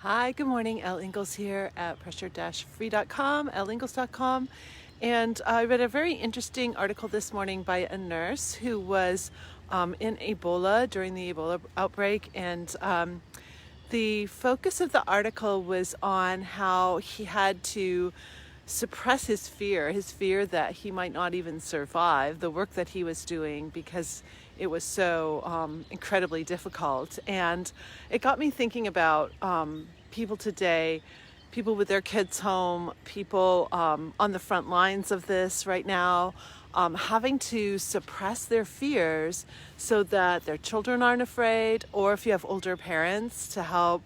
Hi, good morning. Elle Ingalls here at pressure-free.com, elleingles.com. And I read a very interesting article this morning by a nurse who was in Ebola during the Ebola outbreak. And the focus of the article was on how he had to suppress his fear that he might not even survive the work that he was doing because it was so incredibly difficult. And it got me thinking about people today, people with their kids home, people on the front lines of this right now, having to suppress their fears so that their children aren't afraid, or if you have older parents, to help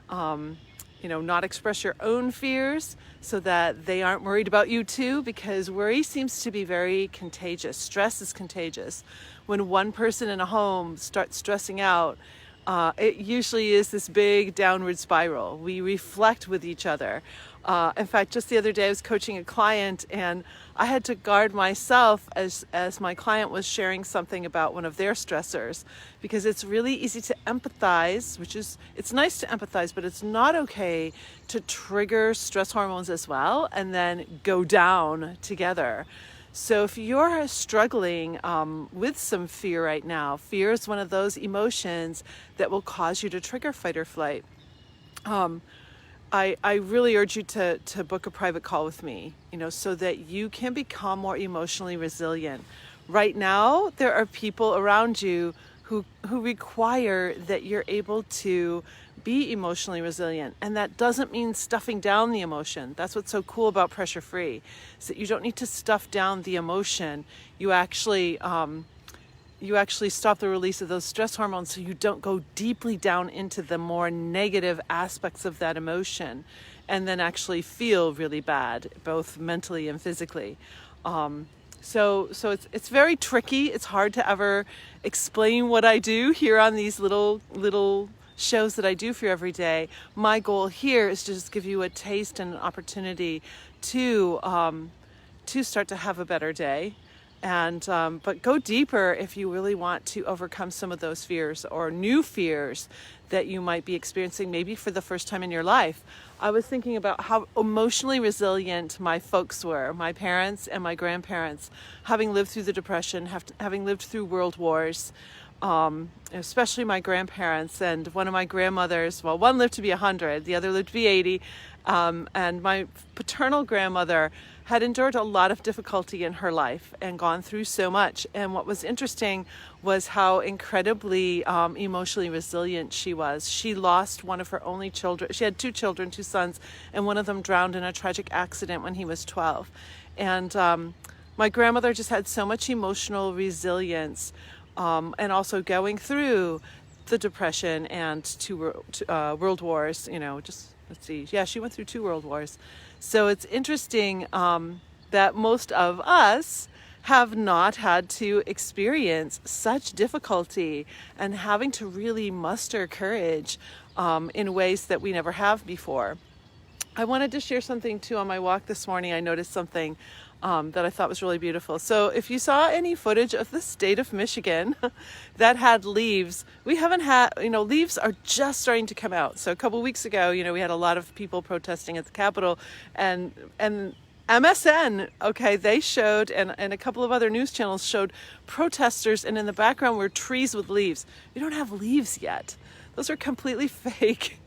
not express your own fears so that they aren't worried about you too, because worry seems to be very contagious. Stress is contagious. When one person in a home starts stressing out, it usually is this big downward spiral. We reflect with each other. In fact, just the other day I was coaching a client and I had to guard myself as my client was sharing something about one of their stressors, because it's really easy to empathize, it's nice to empathize, but it's not okay to trigger stress hormones as well and then go down together. So if you're struggling with some fear right now, fear is one of those emotions that will cause you to trigger fight or flight. I really urge you to book a private call with me, so that you can become more emotionally resilient. Right now, there are people around you who require that you're able to be emotionally resilient. And that doesn't mean stuffing down the emotion. That's what's so cool about Pressure Free, is that you don't need to stuff down the emotion. You actually stop the release of those stress hormones so you don't go deeply down into the more negative aspects of that emotion and then actually feel really bad, both mentally and physically. So it's very tricky. It's hard to ever explain what I do here on these little shows that I do for you every day. My goal here is to just give you a taste and an opportunity to start to have a better day. And but go deeper if you really want to overcome some of those fears or new fears that you might be experiencing maybe for the first time in your life. I was thinking about how emotionally resilient my folks were, my parents and my grandparents, having lived through the Depression, having lived through world wars, especially my grandparents. And one of my grandmothers, well, one lived to be 100, the other lived to be 80. And my paternal grandmother had endured a lot of difficulty in her life and gone through so much. And what was interesting was how incredibly emotionally resilient she was. She lost one of her only children. She had two children, two sons, and one of them drowned in a tragic accident when he was 12. And my grandmother just had so much emotional resilience, and also going through the Depression and two world wars, let's see. Yeah, she went through 2 world wars. So it's interesting that most of us have not had to experience such difficulty and having to really muster courage in ways that we never have before. I wanted to share something too. On my walk this morning, I noticed something that I thought was really beautiful. So if you saw any footage of the state of Michigan that had leaves, we haven't had, leaves are just starting to come out. So a couple weeks ago, we had a lot of people protesting at the Capitol, and MSN, okay, they showed, and a couple of other news channels showed protesters, and in the background were trees with leaves. We don't have leaves yet. Those are completely fake,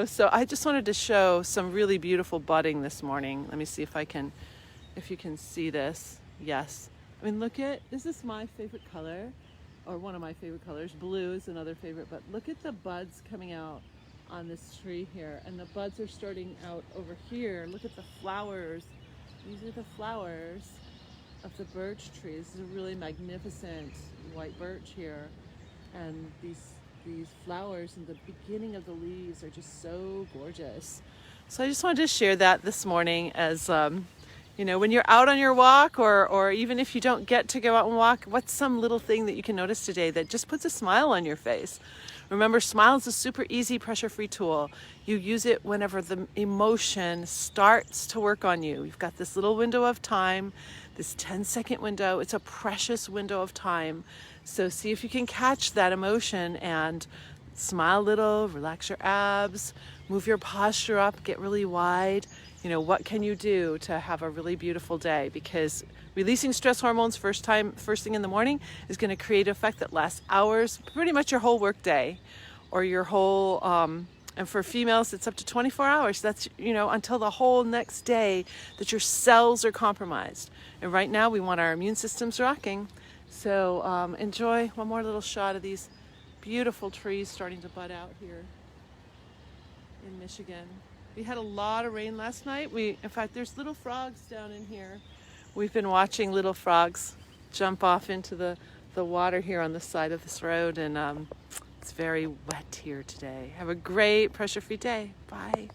So I just wanted to show some really beautiful budding this morning. Let me see if you can see this. Yes. I mean, is this my favorite color? Or one of my favorite colors. Blue is another favorite, but look at the buds coming out on this tree here. And the buds are starting out over here. Look at the flowers. These are the flowers of the birch tree. This is a really magnificent white birch here. And these flowers in the beginning of the leaves are just so gorgeous. So I just wanted to share that this morning as when you're out on your walk, or even if you don't get to go out and walk, what's some little thing that you can notice today that just puts a smile on your face? Remember, smile is a super easy pressure-free tool. You use it whenever the emotion starts to work on you. You've got this little window of time, this 10-second window. It's a precious window of time. So see if you can catch that emotion and Smile a little, relax your abs, move your posture up, get really wide. What can you do to have a really beautiful day? Because releasing stress hormones first thing in the morning is going to create an effect that lasts hours, pretty much your whole work day, or your whole, and for females, it's up to 24 hours. That's, until the whole next day that your cells are compromised. And right now we want our immune systems rocking. So enjoy one more little shot of these beautiful trees starting to bud out here in Michigan. We had a lot of rain last night. In fact, there's little frogs down in here. We've been watching little frogs jump off into the water here on the side of this road, and it's very wet here today. Have a great pressure-free day. Bye.